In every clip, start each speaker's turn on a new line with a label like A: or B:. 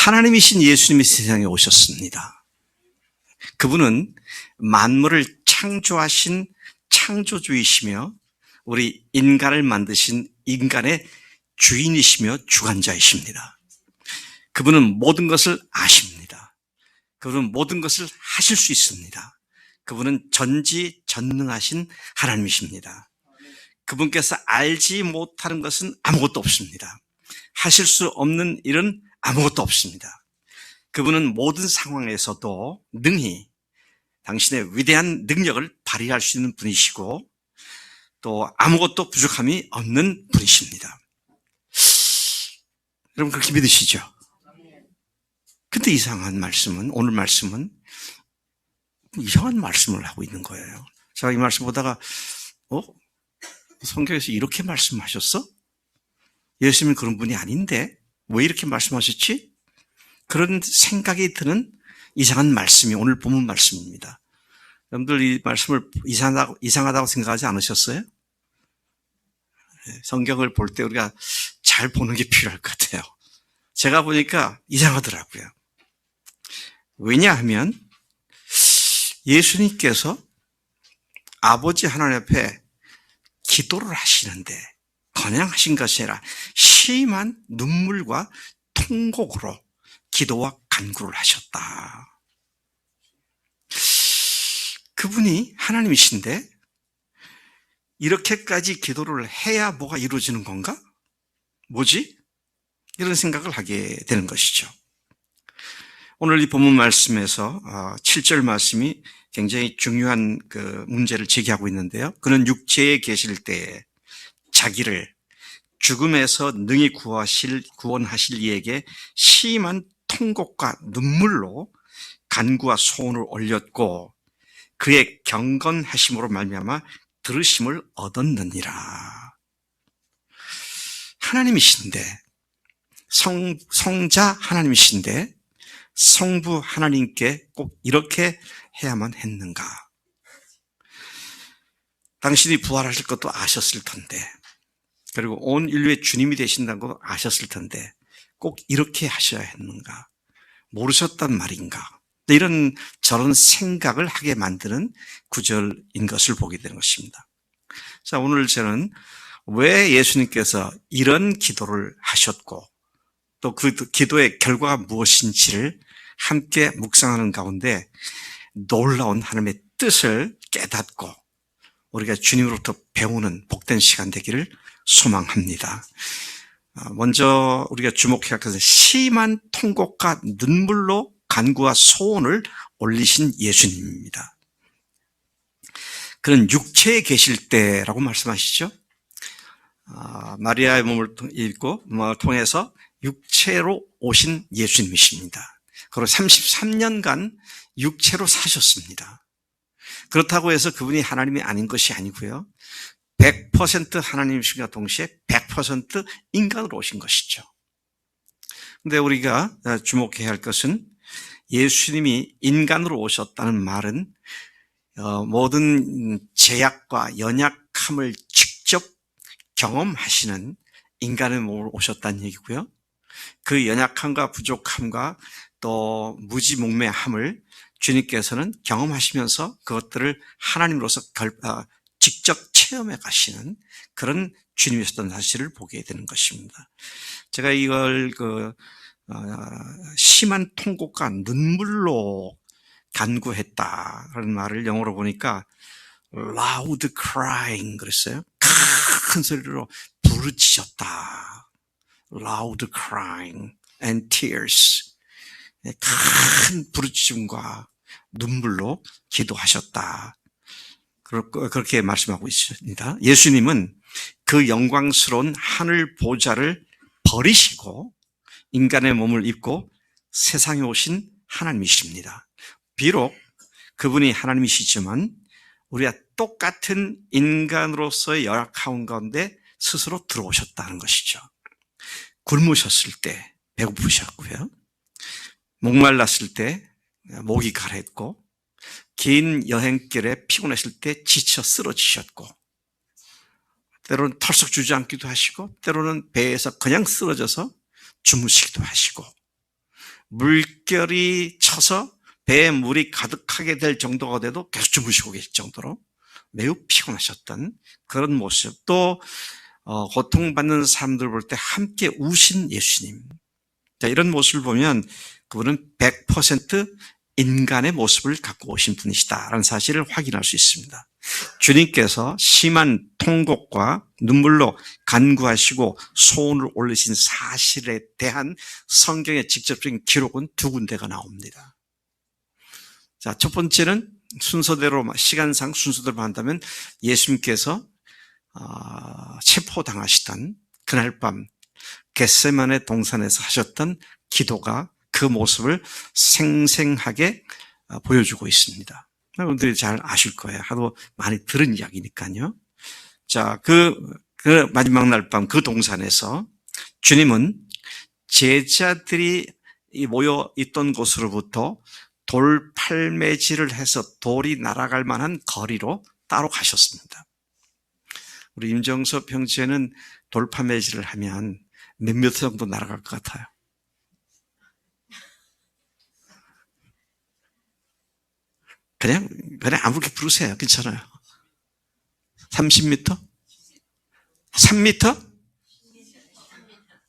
A: 하나님이신 예수님이 세상에 오셨습니다. 그분은 만물을 창조하신 창조주이시며 우리 인간을 만드신 인간의 주인이시며 주관자이십니다. 그분은 모든 것을 아십니다. 그분은 모든 것을 하실 수 있습니다. 그분은 전지전능하신 하나님이십니다. 그분께서 알지 못하는 것은 아무것도 없습니다. 하실 수 없는 일은 아무것도 없습니다. 그분은 모든 상황에서도 능히 당신의 위대한 능력을 발휘할 수 있는 분이시고 또 아무것도 부족함이 없는 분이십니다. 여러분 그렇게 믿으시죠? 근데 이상한 말씀은, 오늘 말씀은 이상한 말씀을 하고 있는 거예요. 제가 이 말씀 보다가 성경에서 이렇게 말씀하셨어? 예수님은 그런 분이 아닌데 왜 이렇게 말씀하셨지? 그런 생각이 드는 이상한 말씀이 오늘 본문 말씀입니다. 여러분들 이 말씀을 이상하다고 생각하지 않으셨어요? 성경을 볼 때 우리가 잘 보는 게 필요할 것 같아요. 제가 보니까 이상하더라고요. 왜냐하면 예수님께서 아버지 하나님 앞에 기도를 하시는데 그냥 하신 것이 아니라 심한 눈물과 통곡으로 기도와 간구를 하셨다. 그분이 하나님이신데 이렇게까지 기도를 해야 뭐가 이루어지는 건가? 뭐지? 이런 생각을 하게 되는 것이죠. 오늘 이 본문 말씀에서 7절 말씀이 굉장히 중요한 그 문제를 제기하고 있는데요. 그는 육체에 계실 때에 자기를 죽음에서 능히 구원하실 이에게 심한 통곡과 눈물로 간구와 소원을 올렸고 그의 경건하심으로 말미암아 들으심을 얻었느니라. 하나님이신데 성자 하나님이신데 성부 하나님께 꼭 이렇게 해야만 했는가? 당신이 부활하실 것도 아셨을 텐데 그리고 온 인류의 주님이 되신다고 아셨을 텐데 꼭 이렇게 하셔야 했는가? 모르셨단 말인가? 이런 저런 생각을 하게 만드는 구절인 것을 보게 되는 것입니다. 자, 오늘 저는 왜 예수님께서 이런 기도를 하셨고 또 그 기도의 결과가 무엇인지를 함께 묵상하는 가운데 놀라운 하나님의 뜻을 깨닫고 우리가 주님으로부터 배우는 복된 시간 되기를 소망합니다. 먼저 우리가 주목해야 할 것은 심한 통곡과 눈물로 간구와 소원을 올리신 예수님입니다. 그는 육체에 계실 때라고 말씀하시죠. 마리아의 몸을 입고 통해서 육체로 오신 예수님이십니다. 그리고 33년간 육체로 사셨습니다. 그렇다고 해서 그분이 하나님이 아닌 것이 아니고요. 100% 하나님이신과 동시에 100% 인간으로 오신 것이죠. 그런데 우리가 주목해야 할 것은 예수님이 인간으로 오셨다는 말은 모든 제약과 연약함을 직접 경험하시는 인간의 몸으로 오셨다는 얘기고요. 그 연약함과 부족함과 또 무지몽매함을 주님께서는 경험하시면서 그것들을 하나님으로서 직접 체험해 가시는 그런 주님이셨던 사실을 보게 되는 것입니다. 제가 이걸 심한 통곡과 눈물로 간구했다 그런 말을 영어로 보니까 loud crying 그랬어요. 큰 소리로 부르짖었다. loud crying and tears. 큰 부르짖음과 눈물로 기도하셨다. 그렇게 말씀하고 있습니다. 예수님은 그 영광스러운 하늘 보좌를 버리시고 인간의 몸을 입고 세상에 오신 하나님이십니다. 비록 그분이 하나님이시지만 우리가 똑같은 인간으로서의 열악한 가운데 스스로 들어오셨다는 것이죠. 굶으셨을 때 배고프셨고요. 목말랐을 때 목이 가랬고 긴 여행길에 피곤했을 때 지쳐 쓰러지셨고 때로는 털썩 주저앉기도 하시고 때로는 배에서 그냥 쓰러져서 주무시기도 하시고 물결이 쳐서 배에 물이 가득하게 될 정도가 돼도 계속 주무시고 계실 정도로 매우 피곤하셨던 그런 모습, 또 고통받는 사람들 볼 때 함께 우신 예수님. 자, 이런 모습을 보면 그분은 100% 인간의 모습을 갖고 오신 분이시다라는 사실을 확인할 수 있습니다. 주님께서 심한 통곡과 눈물로 간구하시고 소원을 올리신 사실에 대한 성경의 직접적인 기록은 두 군데가 나옵니다. 자, 첫 번째는 순서대로, 시간상 순서대로 한다면 예수님께서 체포당하시던 그날 밤 겟세마네 동산에서 하셨던 기도가 그 모습을 생생하게 보여주고 있습니다. 여러분들이 잘 아실 거예요. 하도 많이 들은 이야기니까요. 자, 그 마지막 날 밤 그 동산에서 주님은 제자들이 모여 있던 곳으로부터 돌 팔매질을 해서 돌이 날아갈 만한 거리로 따로 가셨습니다. 우리 임정섭 형제는 돌 팔매질을 하면 몇 미터 정도 날아갈 것 같아요? 그냥 아무렇게 부르세요. 괜찮아요. 30m? 3m?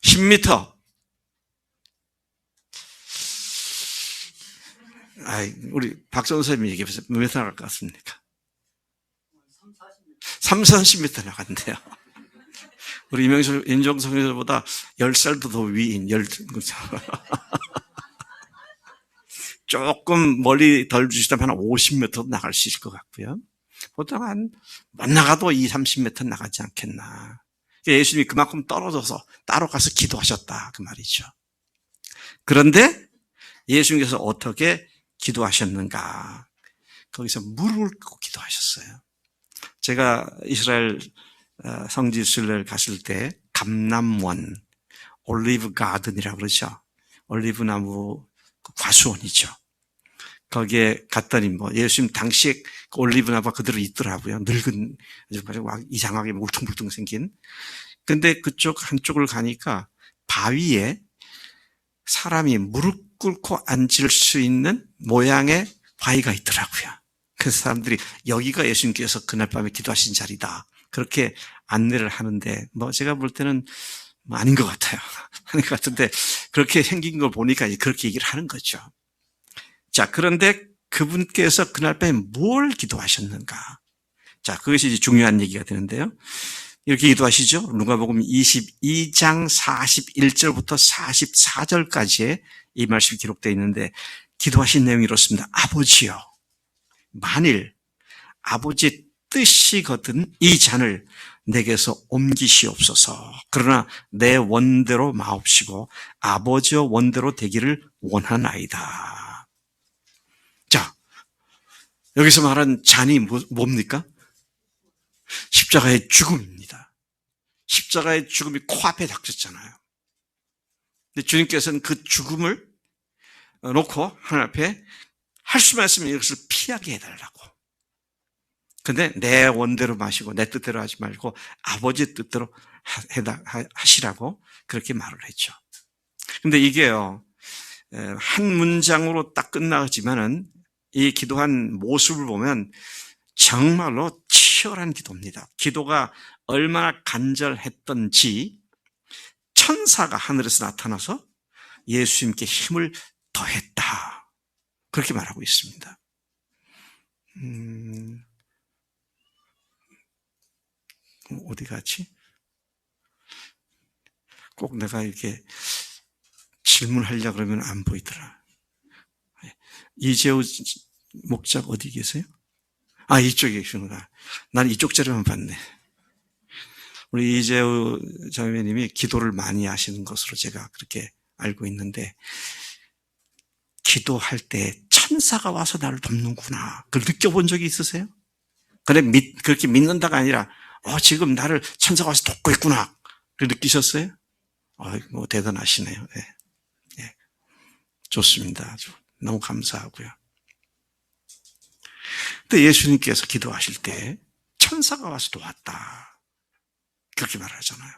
A: 10m? 우리 박정우 선생님이 얘기해보세요. 몇 미터 나갈 것 같습니까? 30-40m 나간대요. 우리 임정석 선생님보다 10살도 더 위인, 조금 멀리 덜 주시다면 한 50m 나갈 수 있을 것 같고요. 보통 못 나가도 20-30m 나가지 않겠나. 예수님이 그만큼 떨어져서 따로 가서 기도하셨다, 그 말이죠. 그런데 예수님께서 어떻게 기도하셨는가? 거기서 무릎을 꿇고 기도하셨어요. 제가 이스라엘 성지 순례를 갔을 때 감람원, 올리브 가든이라고 그러죠. 올리브 나무 과수원이죠. 거기에 갔더니 예수님 당시에 올리브 나무가 그대로 있더라고요. 늙은, 이상하게 울퉁불퉁 생긴. 근데 그쪽 한쪽을 가니까 바위에 사람이 무릎 꿇고 앉을 수 있는 모양의 바위가 있더라고요. 그래서 사람들이 여기가 예수님께서 그날 밤에 기도하신 자리다, 그렇게 안내를 하는데, 제가 볼 때는 아닌 것 같아요. 아닌 것 같은데, 그렇게 생긴 걸 보니까 그렇게 얘기를 하는 거죠. 자, 그런데 그분께서 그날 밤에 뭘 기도하셨는가? 자, 그것이 이제 중요한 얘기가 되는데요. 이렇게 기도하시죠. 누가복음 22장 41절부터 44절까지의 이 말씀이 기록되어 있는데, 기도하신 내용이 이렇습니다. 아버지여, 만일 아버지의 뜻이거든 이 잔을 내게서 옮기시옵소서. 그러나 내 원대로 마옵시고 아버지의 원대로 되기를 원하나이다. 자, 여기서 말한 잔이 뭡니까? 십자가의 죽음입니다. 십자가의 죽음이 코앞에 닥쳤잖아요. 근데 주님께서는 그 죽음을 놓고 하나님 앞에 할 수만 있으면 이것을 피하게 해달라고. 근데 내 원대로 마시고 내 뜻대로 하지 말고 아버지의 뜻대로 하시라고 그렇게 말을 했죠. 근데 이게요, 한 문장으로 딱 끝나지만은 이 기도한 모습을 보면 정말로 치열한 기도입니다. 기도가 얼마나 간절했던지 천사가 하늘에서 나타나서 예수님께 힘을 더했다, 그렇게 말하고 있습니다. 어디 갔지? 꼭 내가 이렇게 질문하려고 그러면 안 보이더라. 이재우 목작 어디 계세요? 이쪽에 계시구나. 난 이쪽 자리만 봤네. 우리 이재우 자매님이 기도를 많이 하시는 것으로 제가 그렇게 알고 있는데, 기도할 때 천사가 와서 나를 돕는구나, 그걸 느껴본 적이 있으세요? 그렇게 믿는다가 아니라 지금 나를 천사가 와서 돕고 있구나, 그걸 느끼셨어요? 대단하시네요. 네. 네. 좋습니다. 아주 너무 감사하고요. 근데 예수님께서 기도하실 때 천사가 와서 도왔다, 그렇게 말하잖아요.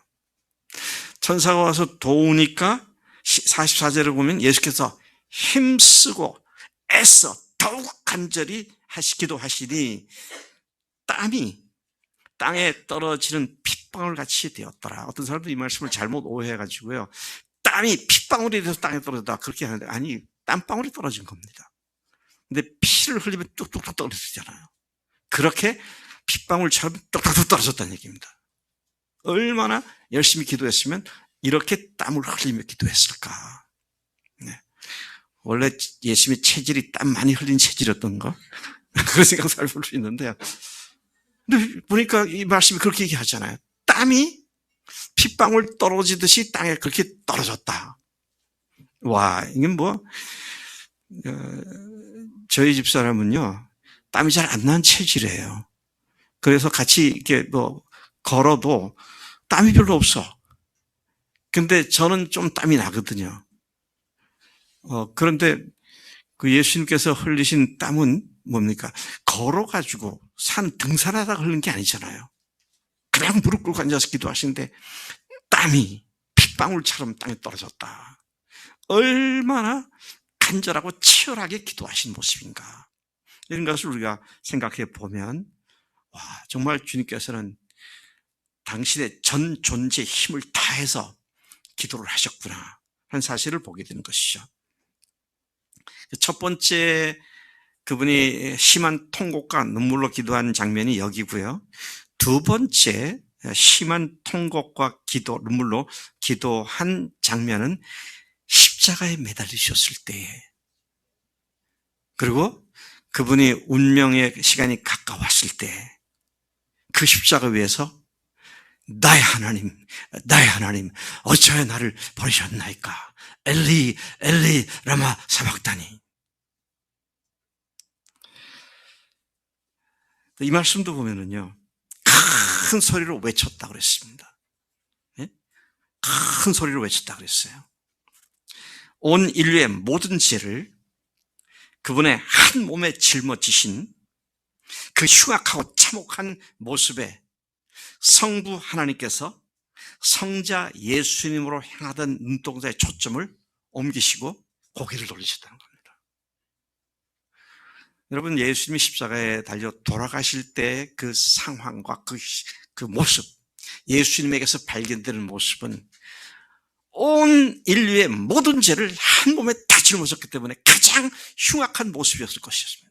A: 천사가 와서 도우니까 44절을 보면 예수께서 힘쓰고 애써 더욱 간절히 기도하시니 땀이 땅에 떨어지는 핏방울 같이 되었더라. 어떤 사람들이 이 말씀을 잘못 오해해가지고요. 땀이 핏방울이 돼서 땅에 떨어졌다. 그렇게 하는데 아니, 땀방울이 떨어진 겁니다. 근데 피를 흘리면 뚝뚝뚝 떨어지잖아요. 그렇게 핏방울처럼 뚝뚝뚝 떨어졌다는 얘기입니다. 얼마나 열심히 기도했으면 이렇게 땀을 흘리며 기도했을까. 네. 원래 예수님의 체질이 땀 많이 흘린 체질이었던가? 그런 생각 살펴볼 수 있는데요. 근데 보니까 이 말씀이 그렇게 얘기하잖아요. 땀이 핏방울 떨어지듯이 땅에 그렇게 떨어졌다. 와, 이게 저희 집사람은요, 땀이 잘 안 나는 체질이에요. 그래서 같이 이렇게 걸어도 땀이 별로 없어. 근데 저는 좀 땀이 나거든요. 그런데 그 예수님께서 흘리신 땀은 뭡니까? 걸어가지고 등산하다가 흐른 게 아니잖아요. 그냥 무릎 꿇고 앉아서 기도하시는데 땀이 핏방울처럼 땅에 떨어졌다. 얼마나 간절하고 치열하게 기도하신 모습인가. 이런 것을 우리가 생각해 보면 와, 정말 주님께서는 당신의 전 존재의 힘을 다해서 기도를 하셨구나 하는 사실을 보게 되는 것이죠. 첫 번째 그분이 심한 통곡과 눈물로 기도한 장면이 여기고요. 두 번째 심한 통곡과 눈물로 기도한 장면은 십자가에 매달리셨을 때에, 그리고 그분이 운명의 시간이 가까웠을 때 그 십자가 위에서 나의 하나님 어찌하여 나를 버리셨나이까. 엘리 라마 사박다니. 이 말씀도 보면은요, 큰 소리로 외쳤다 그랬습니다. 예? 큰 소리로 외쳤다 그랬어요. 온 인류의 모든 죄를 그분의 한 몸에 짊어지신 그 흉악하고 참혹한 모습에 성부 하나님께서 성자 예수님으로 향하던 눈동자의 초점을 옮기시고 고개를 돌리셨다는 겁니다. 여러분, 예수님이 십자가에 달려 돌아가실 때 그 상황과 그 모습, 예수님에게서 발견되는 모습은 온 인류의 모든 죄를 한 몸에 다 짊어졌기 때문에 가장 흉악한 모습이었을 것이었습니다.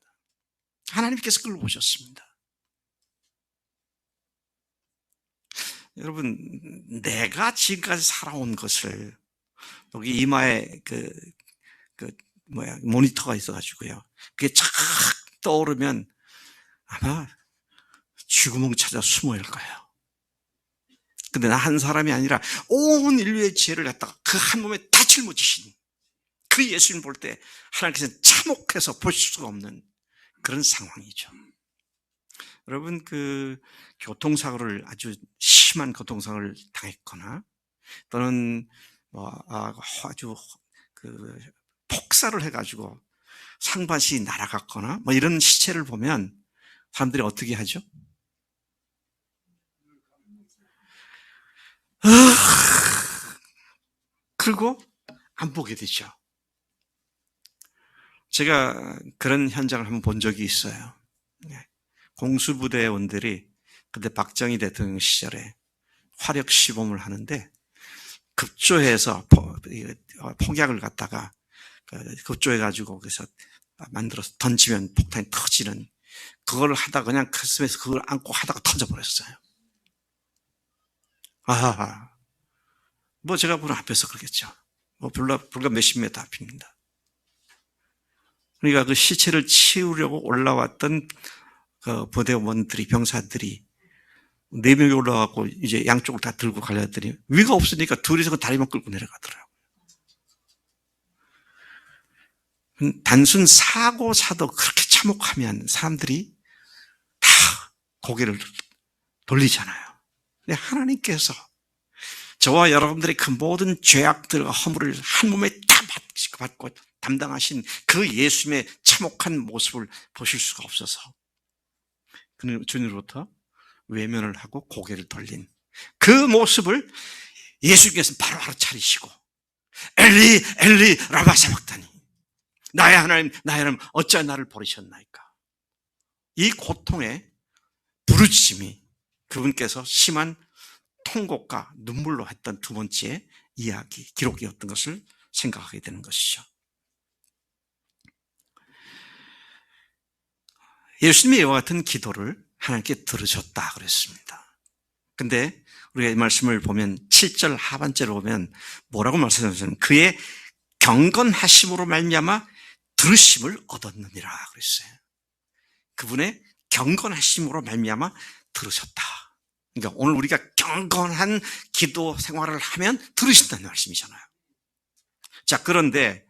A: 하나님께서 그걸 보셨습니다. 여러분, 내가 지금까지 살아온 것을, 여기 이마에 모니터가 있어가지고요. 그게 착 떠오르면 아마 쥐구멍 찾아 숨어야 할 거예요. 근데 나 한 사람이 아니라 온 인류의 죄를 갖다가 그 한 몸에 다 짊어지신 그 예수님 볼 때 하나님께서는 참혹해서 보실 수가 없는 그런 상황이죠. 여러분, 교통사고를, 아주 심한 교통사고를 당했거나 또는 아주 폭사를 해가지고 상반신이 날아갔거나 이런 시체를 보면 사람들이 어떻게 하죠? 그리고 안 보게 되죠. 제가 그런 현장을 한번 본 적이 있어요. 공수부대원들이 그때 박정희 대통령 시절에 화력 시범을 하는데 급조해서 폭약을 갖다가 급조해가지고 그래서 만들어서 던지면 폭탄이 터지는, 그걸 하다가 그냥 가슴에서 그걸 안고 하다가 터져버렸어요. 제가 보는 앞에서 그러겠죠. 불과 몇십 미터 앞입니다. 그러니까 그 시체를 치우려고 올라왔던 그 부대원들이, 병사들이 4명이 올라와갖고 이제 양쪽을 다 들고 가려더니 위가 없으니까 둘이서 그 다리만 끌고 내려가더라고요. 단순 사고사도 그렇게 참혹하면 사람들이 다 고개를 돌리잖아요. 근데 하나님께서 저와 여러분들의 그 모든 죄악들과 허물을 한 몸에 다 받고 담당하신 그 예수님의 참혹한 모습을 보실 수가 없어서 그는 주님으로부터 외면을 하고 고개를 돌린 그 모습을 예수님께서 바로 알아차리시고 엘리 라마 사박다니, 나의 하나님, 나의 하나님, 어찌 나를 버리셨나이까? 이 고통의 부르짖음이 그분께서 심한 통곡과 눈물로 했던 두 번째 이야기, 기록이었던 것을 생각하게 되는 것이죠. 예수님의 이와 같은 기도를 하나님께 들으셨다 그랬습니다. 근데 우리가 이 말씀을 보면 7절 하반절을 보면 뭐라고 말씀하셨냐면 그의 경건하심으로 말미암아 들으심을 얻었느니라 그랬어요. 그분의 경건하심으로 말미암아 들으셨다. 그러니까 오늘 우리가 경건한 기도 생활을 하면 들으신다는 말씀이잖아요. 자, 그런데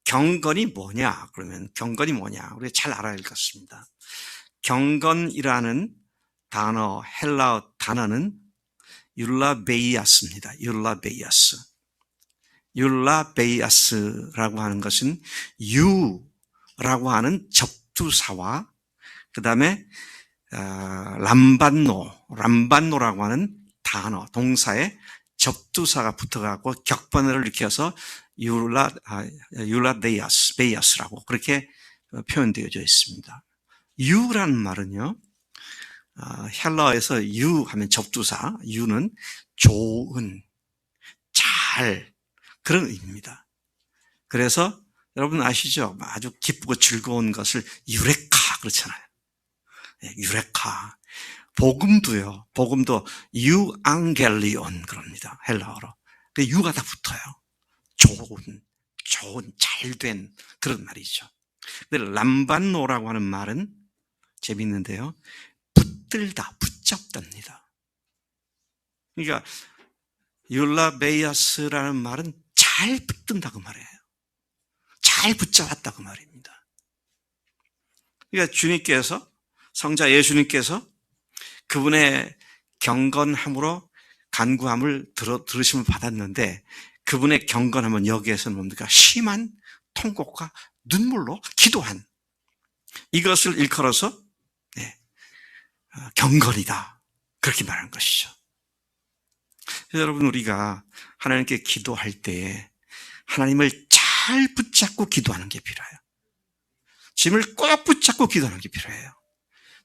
A: 경건이 뭐냐? 그러면 경건이 뭐냐? 우리가 잘 알아야 할 것 같습니다. 경건이라는 단어, 헬라어 단어는 율라베이아스입니다. 율라베이아스. 율라베이아스라고 하는 것은 유라고 하는 접두사와 그 다음에 람반노라고 하는 단어, 동사에 접두사가 붙어가고 격번호를 일으켜서 베이아스라고 그렇게 표현되어져 있습니다. 유라는 말은요, 헬라어에서 유 하면 접두사, 유는 좋은, 잘, 그런 의미입니다. 그래서 여러분 아시죠? 아주 기쁘고 즐거운 것을 유레카 그렇잖아요. 유레카. 복음도요. 복음도 유앙겔리온 그럽니다. 헬라어로. 그 유가 다 붙어요. 좋은, 잘된 그런 말이죠. 근데 람반노라고 하는 말은 재밌는데요. 붙들다, 붙잡답니다. 그러니까 율라베이아스라는 말은 잘 붙든다고 말이에요. 잘 붙잡았다고 말입니다. 그러니까 주님께서, 성자 예수님께서 그분의 경건함으로 간구함을 들으심을 받았는데 그분의 경건함은 여기에서는 뭡니까? 심한 통곡과 눈물로 기도한 이것을 일컬어서 경건이다. 그렇게 말한 것이죠. 여러분 우리가 하나님께 기도할 때에 하나님을 잘 붙잡고 기도하는 게 필요해요. 주님을 꼭 붙잡고 기도하는 게 필요해요.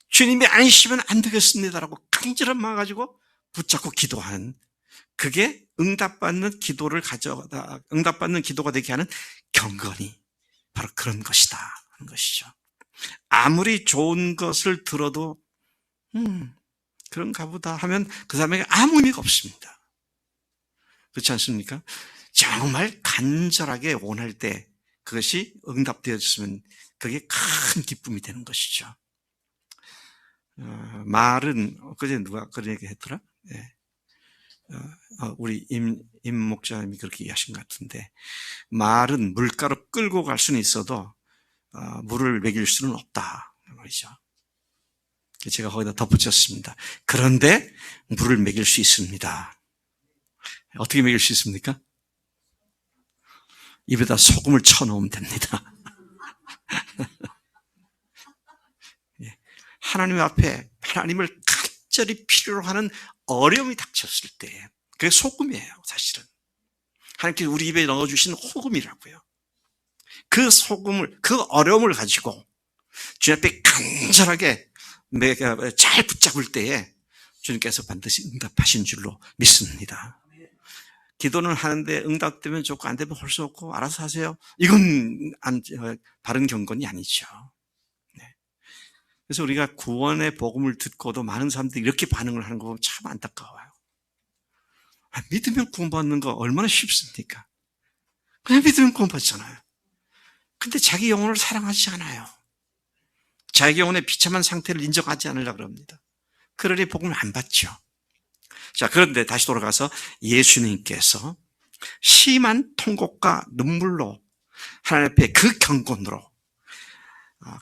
A: 주님이 아니시면 안 되겠습니다라고 간절한 마음 가지고 붙잡고 기도하는 그게 응답받는 기도가 되게 하는 경건이 바로 그런 것이다 하는 것이죠. 아무리 좋은 것을 들어도 그런가 보다 하면 그 사람에게 아무 의미가 없습니다. 그렇지 않습니까? 정말 간절하게 원할 때 그것이 응답되었으면 그게 큰 기쁨이 되는 것이죠. 말은 그제 누가 그런 얘기 했더라? 우리 임 목사님이 그렇게 얘기하신 것 같은데 말은 물가로 끌고 갈 수는 있어도 물을 먹일 수는 없다 말이죠. 제가 거기다 덧붙였습니다. 그런데 물을 먹일 수 있습니다. 어떻게 먹일 수 있습니까? 입에다 소금을 쳐놓으면 됩니다. 하나님 앞에 하나님을 간절히 필요로 하는 어려움이 닥쳤을 때 그게 소금이에요. 사실은 하나님께서 우리 입에 넣어주신 소금이라고요. 그 소금을, 그 어려움을 가지고 주님 앞에 간절하게 잘 붙잡을 때에 주님께서 반드시 응답하신 줄로 믿습니다. 기도는 하는데 응답되면 좋고 안 되면 할 수 없고 알아서 하세요. 이건 바른 경건이 아니죠. 그래서 우리가 구원의 복음을 듣고도 많은 사람들이 이렇게 반응을 하는 거 보면 참 안타까워요. 믿으면 구원받는 거 얼마나 쉽습니까? 그냥 믿으면 구원받잖아요. 근데 자기 영혼을 사랑하지 않아요. 자기 영혼의 비참한 상태를 인정하지 않으려고 합니다. 그러니 복음을 안 받죠. 자, 그런데 다시 돌아가서 예수님께서 심한 통곡과 눈물로 하나님 앞에 그 경건으로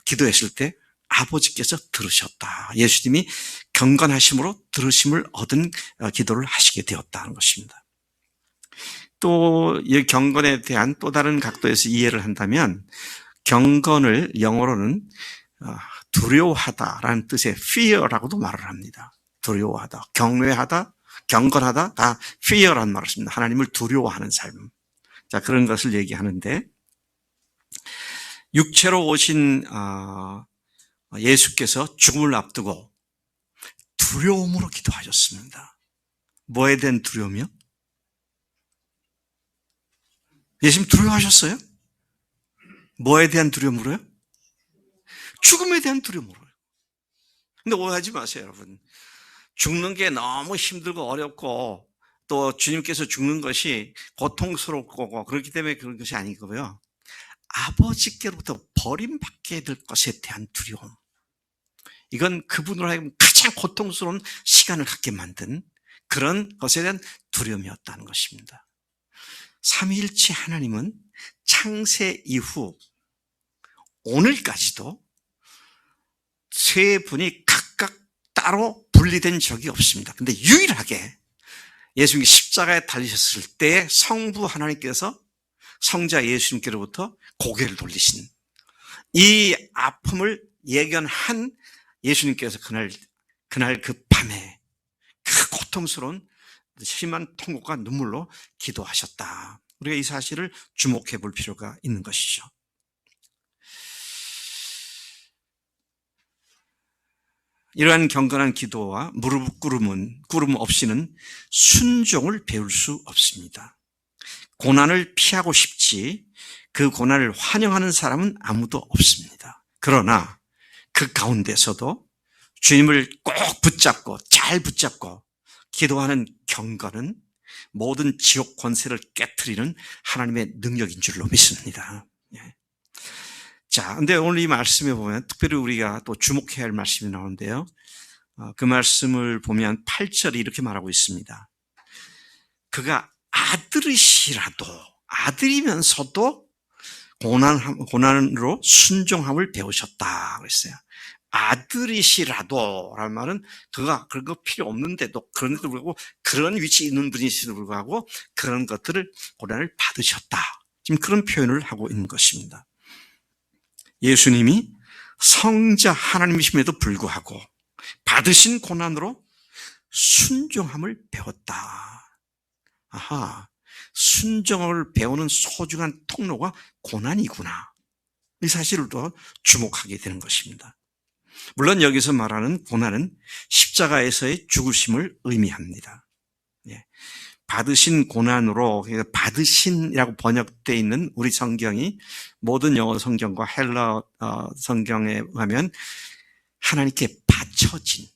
A: 기도했을 때 아버지께서 들으셨다. 예수님이 경건하심으로 들으심을 얻은 기도를 하시게 되었다는 것입니다. 또 이 경건에 대한 또 다른 각도에서 이해를 한다면 경건을 영어로는 두려워하다라는 뜻의 fear라고도 말을 합니다. 두려워하다, 경외하다, 경건하다 다 fear라는 말을 씁니다. 하나님을 두려워하는 삶. 자, 그런 것을 얘기하는데 육체로 오신 예수께서 죽음을 앞두고 두려움으로 기도하셨습니다. 뭐에 대한 두려움이요? 예수님 두려워하셨어요? 뭐에 대한 두려움으로요? 죽음에 대한 두려움으로요. 근데 오해하지 마세요, 여러분. 죽는 게 너무 힘들고 어렵고 또 주님께서 죽는 것이 고통스럽고 그렇기 때문에 그런 것이 아니고요. 아버지께로부터 버림받게 될 것에 대한 두려움. 이건 그분으로 하여금 가장 고통스러운 시간을 갖게 만든 그런 것에 대한 두려움이었다는 것입니다. 삼위일체 하나님은 창세 이후 오늘까지도 세 분이 각각 따로 분리된 적이 없습니다. 근데 유일하게 예수님이 십자가에 달리셨을 때 성부 하나님께서 성자 예수님께로부터 고개를 돌리신 이 아픔을 예견한 예수님께서 그날 그 밤에 그 고통스러운 심한 통곡과 눈물로 기도하셨다. 우리가 이 사실을 주목해 볼 필요가 있는 것이죠. 이러한 경건한 기도와 무릎 꿇음 없이는 순종을 배울 수 없습니다. 고난을 피하고 싶지 그 고난을 환영하는 사람은 아무도 없습니다. 그러나 그 가운데서도 주님을 꼭 붙잡고 잘 붙잡고 기도하는 경건은 모든 지옥 권세를 깨트리는 하나님의 능력인 줄로 믿습니다. 자, 근데 오늘 이 말씀에 보면 특별히 우리가 또 주목해야 할 말씀이 나오는데요. 그 말씀을 보면 8절이 이렇게 말하고 있습니다. 그가 아들이면서도 고난으로 순종함을 배우셨다 그랬어요. 아들이시라도 라는 말은 그가 그런 거 필요 없는데도 그런데도 불구하고 그런 위치에 있는 분이시도 불구하고 그런 것들을 고난을 받으셨다. 지금 그런 표현을 하고 있는 것입니다. 예수님이 성자 하나님이심에도 불구하고 받으신 고난으로 순종함을 배웠다. 아하, 순종을 배우는 소중한 통로가 고난이구나. 이 사실을 또 주목하게 되는 것입니다. 물론 여기서 말하는 고난은 십자가에서의 죽으심을 의미합니다. 받으신 고난으로, 받으신이라고 번역되어 있는 우리 성경이 모든 영어 성경과 헬라 성경에 가면 하나님께 바쳐진,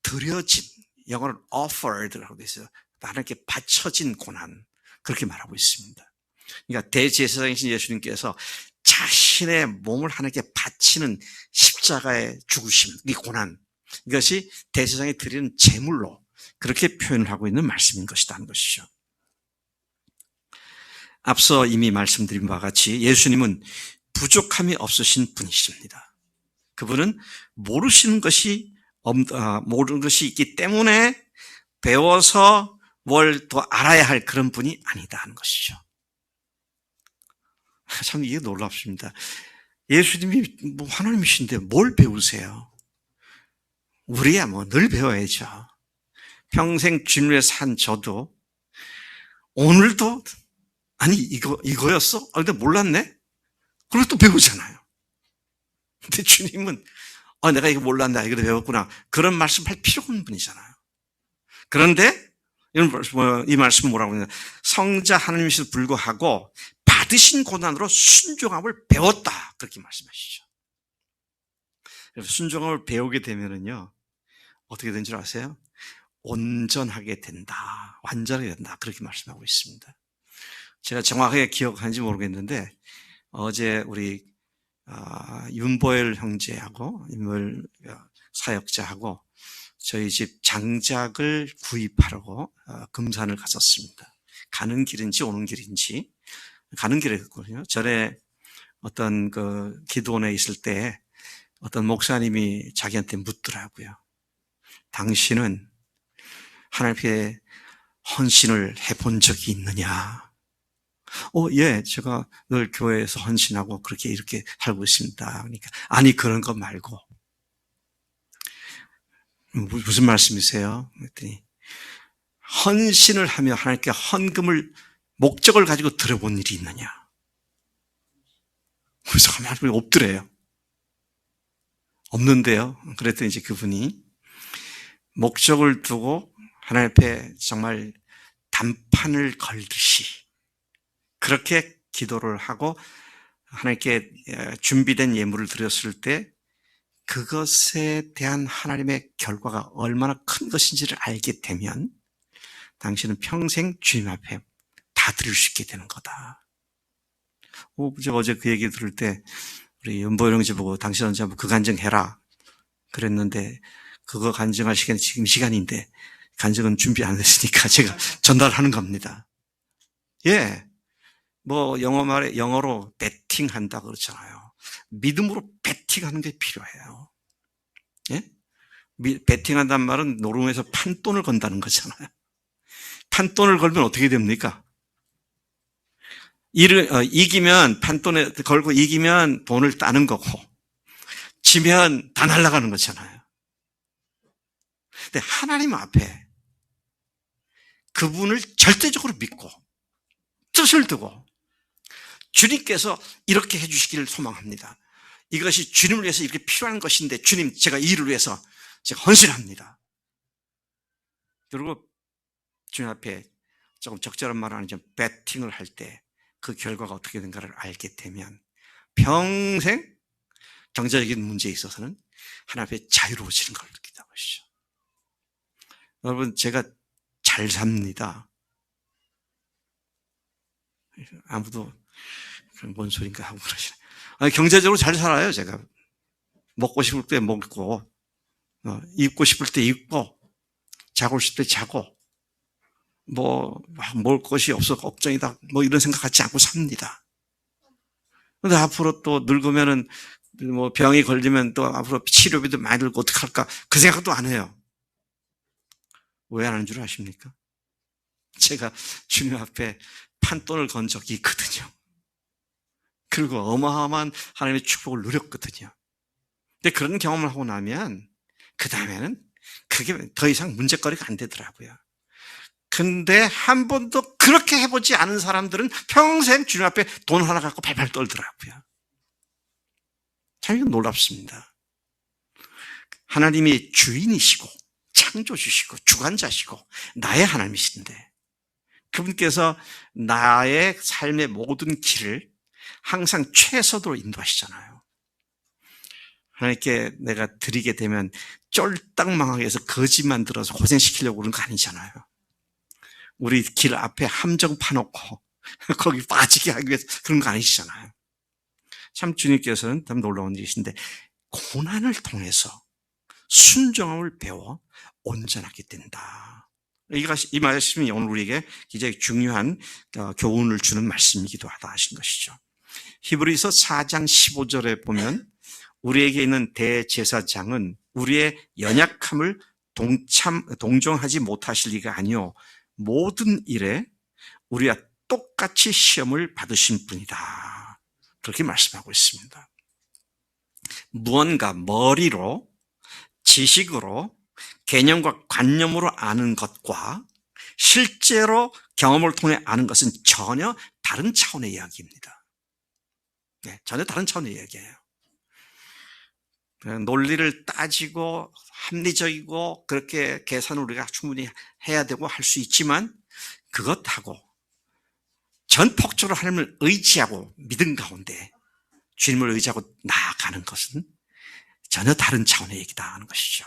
A: 드려진, 영어로 offered라고 되어 있어요. 하나님께 바쳐진 고난, 그렇게 말하고 있습니다. 그러니까 대제사장이신 예수님께서 자신의 몸을 하나님께 바치는 십자가의 죽으심, 이 고난, 이것이 대제사장이 드리는 제물로 그렇게 표현을 하고 있는 말씀인 것이다 하는 것이죠. 앞서 이미 말씀드린 바와 같이 예수님은 부족함이 없으신 분이십니다. 그분은 모르는 것이 있기 때문에 배워서 뭘 더 알아야 할 그런 분이 아니다 하는 것이죠. 참 이게 놀랍습니다. 예수님이 하나님이신데 뭘 배우세요? 우리야 늘 배워야죠. 평생 주님을 산 저도 오늘도 이거였어? 근데 몰랐네? 그걸 또 배우잖아요. 근데 주님은 내가 이거 몰랐나 이거 배웠구나 그런 말씀할 필요 없는 분이잖아요. 그런데 이 말씀은 뭐라고 하냐, 성자 하나님이시도 불구하고 받으신 고난으로 순종함을 배웠다 그렇게 말씀하시죠. 순종함을 배우게 되면은요 어떻게 된 줄 아세요? 온전하게 된다, 완전하게 된다 그렇게 말씀하고 있습니다. 제가 정확하게 기억하는지 모르겠는데 어제 우리 윤보열 형제하고 윤보열 사역자하고 저희 집 장작을 구입하려고 금산을 갔었습니다. 가는 길인지 오는 길인지 가는 길에 갔거든요. 전에 어떤 그 기도원에 있을 때 어떤 목사님이 자기한테 묻더라고요. 당신은 하나님께 헌신을 해본 적이 있느냐? 예, 제가 늘 교회에서 헌신하고 그렇게 이렇게 살고 있습니다. 그러니까, 아니, 그런 거 말고. 무슨 말씀이세요? 그랬더니, 헌신을 하며 하나님께 헌금을, 목적을 가지고 들어본 일이 있느냐? 그래서 하나님이 없더래요. 없는데요. 그랬더니 이제 그분이 목적을 두고 하나님 앞에 정말 단판을 걸듯이 그렇게 기도를 하고 하나님께 준비된 예물을 드렸을 때 그것에 대한 하나님의 결과가 얼마나 큰 것인지를 알게 되면 당신은 평생 주님 앞에 다 드릴 수 있게 되는 거다. 제가 어제 그 얘기 들을 때 우리 연보 형제 보고 당신 언제 한번 그 간증 해라 그랬는데 그거 간증할 시간이 지금 시간인데 간증은 준비 안 했으니까 제가 전달하는 겁니다. 예. 뭐 영어로 베팅한다 그렇잖아요. 믿음으로 베팅하는 게 필요해요. 예? 베팅한다는 말은 노름에서 판돈을 건다는 거잖아요. 판돈을 걸면 어떻게 됩니까? 이기면 판돈에 걸고 이기면 돈을 따는 거고 지면 다 날아가는 거잖아요. 근데 하나님 앞에 그분을 절대적으로 믿고 뜻을 두고 주님께서 이렇게 해주시기를 소망합니다. 이것이 주님을 위해서 이렇게 필요한 것인데 주님 제가 이 일을 위해서 제가 헌신합니다. 그리고 주님 앞에 조금 적절한 말은 아니지만 배팅을 할 때 그 결과가 어떻게 된가를 알게 되면 평생 경제적인 문제에 있어서는 하나님 앞에 자유로워지는 걸 느끼다 보시죠. 여러분 제가 잘 삽니다. 아무도 뭔 소린가 하고 그러시네. 아니, 경제적으로 잘 살아요. 제가 먹고 싶을 때 먹고 입고 싶을 때 입고 자고 싶을 때 자고 먹을 것이 없어 걱정이다 이런 생각 갖지 않고 삽니다. 그런데 앞으로 또 늙으면은 병이 걸리면 또 앞으로 치료비도 많이 들고 어떡할까 그 생각도 안 해요. 왜 안 하는 줄 아십니까? 제가 주님 앞에 판돈을 건 적이 있거든요. 그리고 어마어마한 하나님의 축복을 누렸거든요. 근데 그런 경험을 하고 나면 그 다음에는 그게 더 이상 문제거리가 안 되더라고요. 근데 한 번도 그렇게 해보지 않은 사람들은 평생 주님 앞에 돈 하나 갖고 발발 떨더라고요. 참 이건 놀랍습니다. 하나님이 주인이시고 창조주시고 주관자시고 나의 하나님이신데 그분께서 나의 삶의 모든 길을 항상 최선으로 인도하시잖아요. 하나님께 내가 드리게 되면 쫄딱 망하게 해서 거짓 만들어서 고생시키려고 그런 거 아니잖아요. 우리 길 앞에 함정 파놓고 거기 빠지게 하기 위해서 그런 거 아니시잖아요. 참 주님께서는 참 놀라운 일이신데 고난을 통해서 순종함을 배워 온전하게 된다. 이 말씀이 오늘 우리에게 굉장히 중요한 교훈을 주는 말씀이기도 하다 하신 것이죠. 히브리서 4장 15절에 보면 우리에게 있는 대제사장은 우리의 연약함을 동정하지 못하실 리가 아니요 모든 일에 우리와 똑같이 시험을 받으신 분이다. 그렇게 말씀하고 있습니다. 무언가 머리로 지식으로 개념과 관념으로 아는 것과 실제로 경험을 통해 아는 것은 전혀 다른 차원의 이야기입니다. 네, 전혀 다른 차원의 이야기예요. 논리를 따지고 합리적이고 그렇게 계산을 우리가 충분히 해야 되고 할 수 있지만 그것하고 전폭적으로 하나님을 의지하고 믿음 가운데 주님을 의지하고 나아가는 것은 전혀 다른 차원의 얘기다 하는 것이죠.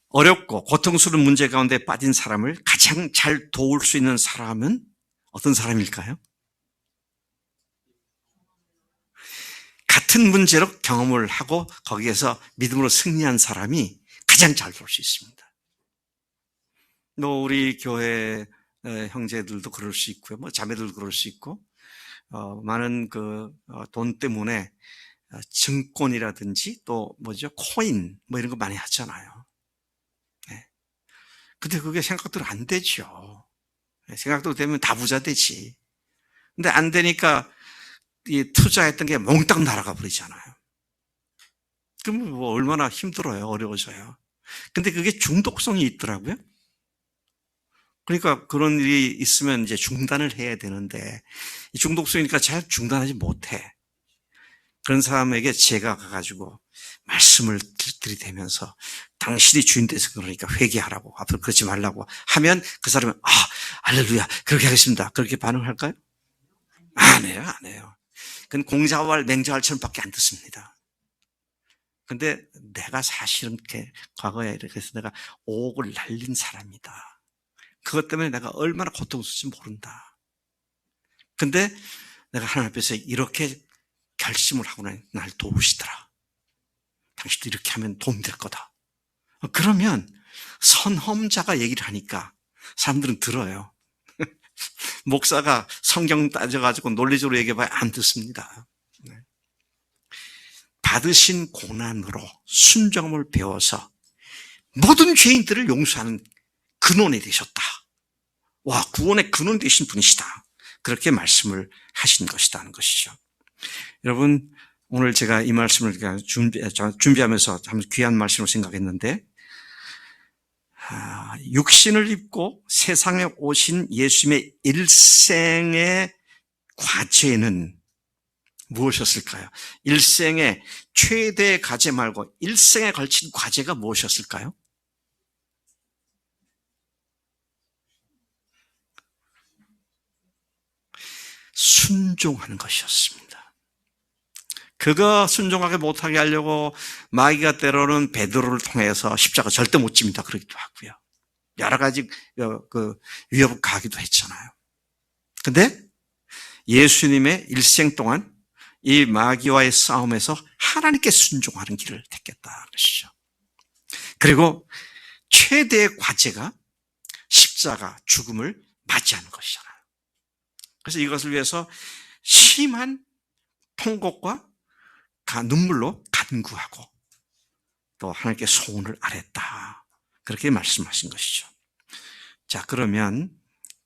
A: 어렵고 고통스러운 문제 가운데 빠진 사람을 가장 잘 도울 수 있는 사람은 어떤 사람일까요? 같은 문제로 경험을 하고 거기에서 믿음으로 승리한 사람이 가장 잘 도울 수 있습니다. 우리 교회 형제들도 그럴 수 있고요. 자매들도 그럴 수 있고, 많은 돈 때문에 증권이라든지 또 코인 이런 거 많이 하잖아요. 네. 근데 그게 생각대로 안 되죠. 생각대로 되면 다 부자 되지. 근데 안 되니까 이 투자했던 게 몽땅 날아가 버리잖아요. 그럼 얼마나 힘들어요. 어려워져요. 근데 그게 중독성이 있더라고요. 그러니까 그런 일이 있으면 이제 중단을 해야 되는데, 중독성이니까 잘 중단하지 못해. 그런 사람에게 제가 가가지고 말씀을 들이대면서 당신이 주인 돼서 그러니까 회개하라고, 앞으로 그러지 말라고 하면 그 사람은 할렐루야, 그렇게 하겠습니다. 그렇게 반응할까요? 안 해요, 안 해요. 그건 공자왈 맹자왈처럼 밖에 안 듣습니다. 근데 내가 사실은 과거에 이렇게 해서 내가 옥을 날린 사람이다. 그것 때문에 내가 얼마나 고통스러운지 모른다. 근데 내가 하나님 앞에서 이렇게 결심을 하고 날 도우시더라. 당신도 이렇게 하면 도움될 거다. 그러면 선험자가 얘기를 하니까 사람들은 들어요. 목사가 성경 따져가지고 논리적으로 얘기해봐야 안 듣습니다. 받으신 고난으로 순종을 배워서 모든 죄인들을 용서하는 근원이 되셨다. 와, 구원의 근원 되신 분이시다. 그렇게 말씀을 하신 것이라는 것이죠. 여러분, 오늘 제가 이 말씀을 준비하면서 참 귀한 말씀을 생각했는데, 육신을 입고 세상에 오신 예수님의 일생의 과제는 무엇이었을까요? 일생의 최대 과제 말고 일생에 걸친 과제가 무엇이었을까요? 순종하는 것이었습니다. 그거 순종하게 못하게 하려고 마귀가 때로는 베드로를 통해서 십자가 절대 못 집니다 그러기도 하고요. 여러 가지 위협을 가하기도 했잖아요. 근데 예수님의 일생 동안 이 마귀와의 싸움에서 하나님께 순종하는 길을 택했다는 것이죠. 그리고 최대의 과제가 십자가 죽음을 맞이하는 것이잖아요. 그래서 이것을 위해서 심한 통곡과 눈물로 간구하고 또 하나님께 소원을 아뢰었다. 그렇게 말씀하신 것이죠. 자, 그러면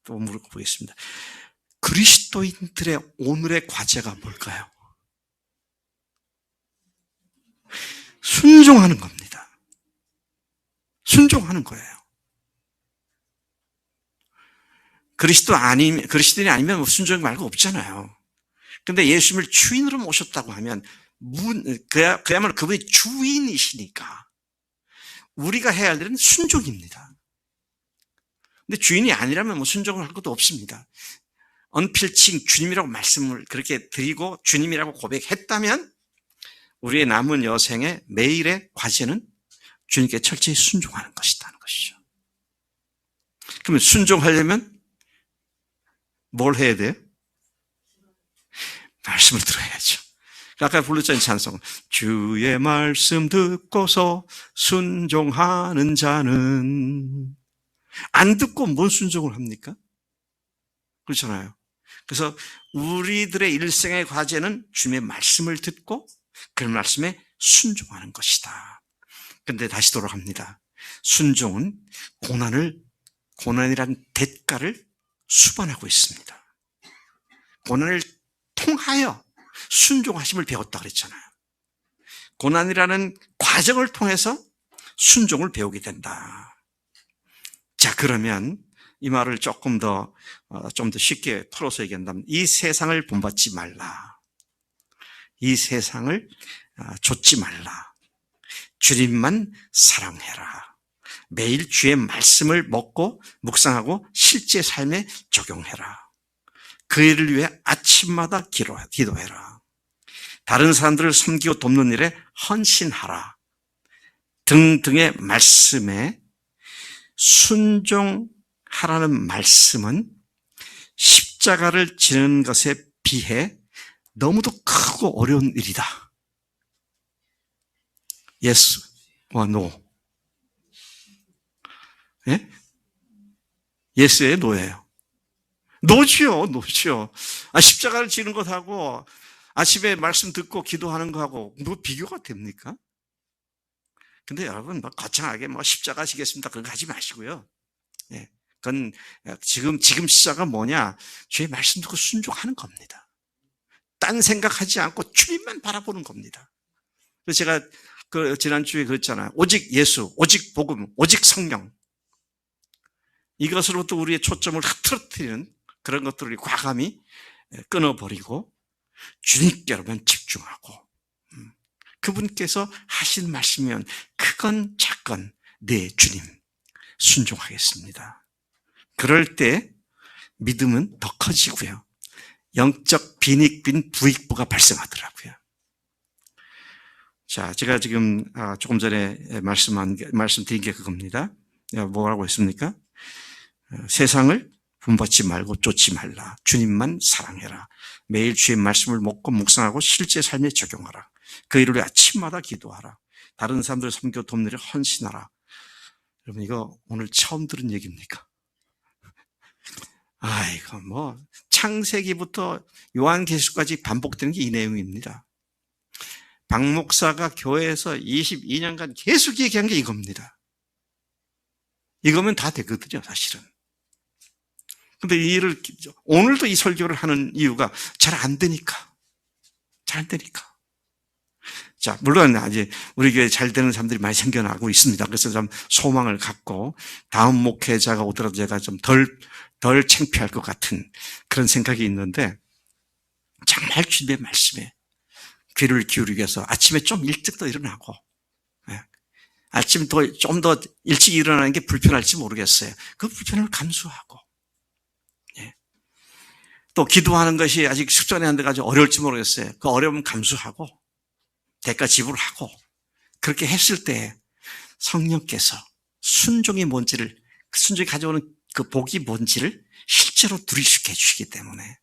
A: 또 물어보겠습니다. 그리스도인들의 오늘의 과제가 뭘까요? 순종하는 겁니다. 순종하는 거예요. 그리스도인이 아니면 뭐 순종 말고 없잖아요. 근데 예수님을 주인으로 모셨다고 하면 그야말로 그분이 주인이시니까 우리가 해야 할 일은 순종입니다. 근데 주인이 아니라면 뭐 순종을 할 것도 없습니다. 언필칭 주님이라고 말씀을 그렇게 드리고 주님이라고 고백했다면 우리의 남은 여생의 매일의 과제는 주님께 철저히 순종하는 것이라는 것이죠. 그러면 순종하려면 뭘 해야 돼요? 말씀을 들어야죠. 아까 불렀잖아요, 찬송. 주의 말씀 듣고서 순종하는 자는, 안 듣고 뭔 순종을 합니까? 그렇잖아요. 그래서 우리들의 일생의 과제는 주님의 말씀을 듣고 그 말씀에 순종하는 것이다. 그런데 다시 돌아갑니다. 순종은 고난이란 대가를 수반하고 있습니다. 고난을 통하여 순종하심을 배웠다 그랬잖아요. 고난이라는 과정을 통해서 순종을 배우게 된다. 자, 그러면 이 말을 좀 더 쉽게 풀어서 얘기한다면 이 세상을 본받지 말라. 이 세상을 좇지 말라. 주님만 사랑해라. 매일 주의 말씀을 먹고 묵상하고 실제 삶에 적용해라. 그 일을 위해 아침마다 기도해라. 다른 사람들을 섬기고 돕는 일에 헌신하라. 등등의 말씀에 순종하라는 말씀은 십자가를 지는 것에 비해 너무도 크고 어려운 일이다. Yes와 No. 예? Yes의 No예요. 노지요. 십자가를 지는 것하고 아침에 말씀 듣고 기도하는 것하고 뭐 비교가 됩니까? 근데 여러분, 거창하게 십자가 지겠습니다. 그런 거 하지 마시고요. 예. 그건 지금 십자가 뭐냐? 주의 말씀 듣고 순종하는 겁니다. 딴 생각하지 않고 주님만 바라보는 겁니다. 그래서 제가 지난주에 그랬잖아요. 오직 예수, 오직 복음, 오직 성령. 이것으로부터 우리의 초점을 흐트러뜨리는 그런 것들을 과감히 끊어버리고 주님께로만 집중하고, 그분께서 하신 말씀이면 크건 작건 네 주님 순종하겠습니다. 그럴 때 믿음은 더 커지고요, 영적 빈익빈 부익부가 발생하더라고요. 자, 제가 지금 조금 전에 말씀드린 게 그겁니다. 뭐라고 했습니까? 세상을 본받지 말고 쫓지 말라. 주님만 사랑해라. 매일 주의 말씀을 먹고 묵상하고 실제 삶에 적용하라. 그 일을 위해 아침마다 기도하라. 다른 사람들을 섬겨 돕는 일에 헌신하라. 여러분, 이거 오늘 처음 들은 얘기입니까? 이거 뭐 창세기부터 요한계시록까지 반복되는 게 이 내용입니다. 박 목사가 교회에서 22년간 계속 얘기한 게 이겁니다. 이거면 다 되거든요, 사실은. 근데 오늘도 이 설교를 하는 이유가 잘 안 되니까. 잘 안 되니까. 자, 물론 아직 우리 교회에 잘 되는 사람들이 많이 생겨나고 있습니다. 그래서 좀 소망을 갖고 다음 목회자가 오더라도 제가 좀 덜 창피할 것 같은 그런 생각이 있는데, 정말 주님의 말씀에 귀를 기울이기 위해서 아침에 좀 일찍 더 일어나고, 아침 좀 더 일찍 일어나는 게 불편할지 모르겠어요. 그 불편을 감수하고, 또 기도하는 것이 아직 습관이 안 돼가지고 어려울지 모르겠어요. 그 어려움 감수하고 대가 지불하고, 그렇게 했을 때 성령께서 순종이 뭔지를, 순종이 가져오는 그 복이 뭔지를 실제로 누리시게 해주시기 때문에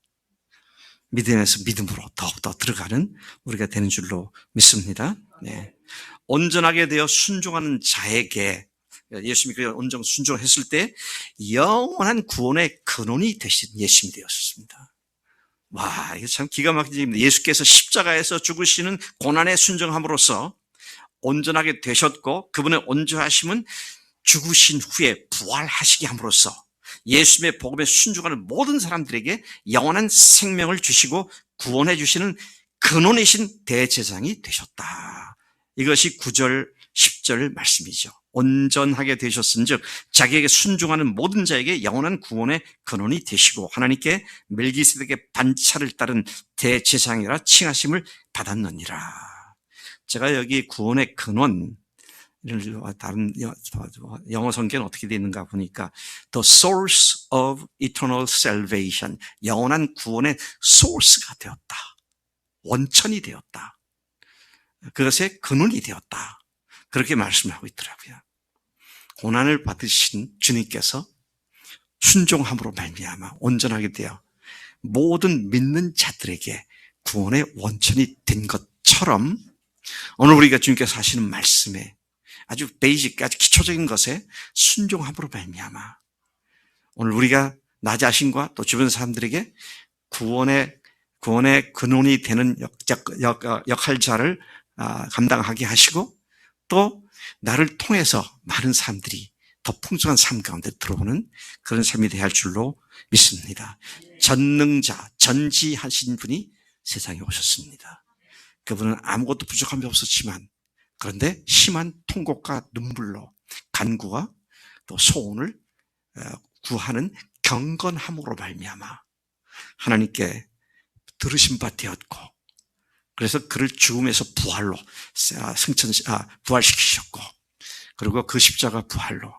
A: 믿음에서 믿음으로 더욱더 들어가는 우리가 되는 줄로 믿습니다. 네. 온전하게 되어 순종하는 자에게, 예수님이 그 온전 순종을 했을 때 영원한 구원의 근원이 되신 예수님이 되었습니다. 와, 이거 참 기가 막힌 얘기입니다. 예수께서 십자가에서 죽으시는 고난에 순종함으로써 온전하게 되셨고, 그분의 온전하심은 죽으신 후에 부활하시게 함으로써 예수님의 복음에 순종하는 모든 사람들에게 영원한 생명을 주시고 구원해 주시는 근원이신 대제사장이 되셨다. 이것이 9절, 10절 말씀이죠. 온전하게 되셨은즉 자기에게 순종하는 모든 자에게 영원한 구원의 근원이 되시고 하나님께 멜기세덱의 반차를 따른 대제사장이라 칭하심을 받았느니라. 제가 여기 구원의 근원, 다른 영어 성경은 어떻게 되어 있는가 보니까 The source of eternal salvation, 영원한 구원의 소스가 되었다, 원천이 되었다, 그것의 근원이 되었다, 그렇게 말씀하고 있더라고요. 고난을 받으신 주님께서 순종함으로 말미암아 온전하게 되어 모든 믿는 자들에게 구원의 원천이 된 것처럼, 오늘 우리가 주님께서 하시는 말씀에 아주 베이직, 아주 기초적인 것에 순종함으로 말미암아 오늘 우리가 나 자신과 또 주변 사람들에게 구원의 근원이 되는 역할자를 감당하게 하시고, 또 나를 통해서 많은 사람들이 더 풍성한 삶 가운데 들어오는 그런 삶이 되어야 할 줄로 믿습니다. 전능자, 전지하신 분이 세상에 오셨습니다. 그분은 아무것도 부족함이 없었지만, 그런데 심한 통곡과 눈물로 간구와 또 소원을 구하는 경건함으로 말미암아 하나님께 들으신 바 되었고, 그래서 그를 죽음에서 부활로 부활시키셨고, 그리고 그 십자가 부활로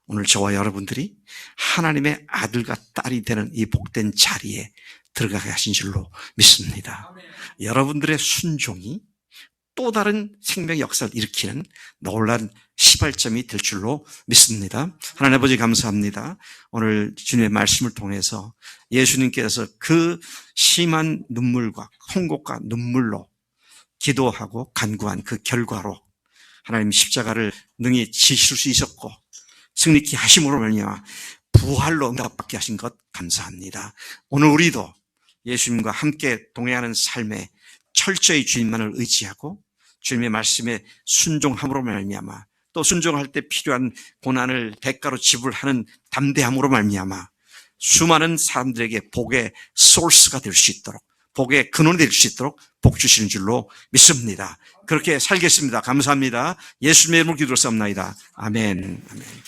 A: 오늘 저와 여러분들이 하나님의 아들과 딸이 되는 이 복된 자리에 들어가게 하신 줄로 믿습니다. 여러분들의 순종이 또 다른 생명의 역사를 일으키는 놀라운 시발점이 될 줄로 믿습니다. 하나님 아버지 감사합니다. 오늘 주님의 말씀을 통해서 예수님께서 그 심한 눈물과 통곡과 눈물로 기도하고 간구한 그 결과로 하나님 십자가를 능히 지실 수 있었고 승리케 하심으로 말미암아 부활로 응답받게 하신 것 감사합니다. 오늘 우리도 예수님과 함께 동행하는 삶에 철저히 주님만을 의지하고 주님의 말씀에 순종함으로 말미암아, 또 순종할 때 필요한 고난을 대가로 지불하는 담대함으로 말미암아 수많은 사람들에게 복의 소스가 될 수 있도록, 복의 근원이 될 수 있도록 복 주시는 줄로 믿습니다. 그렇게 살겠습니다. 감사합니다. 예수님의 이름으로 기도를 쌉나이다. 아멘. 아멘.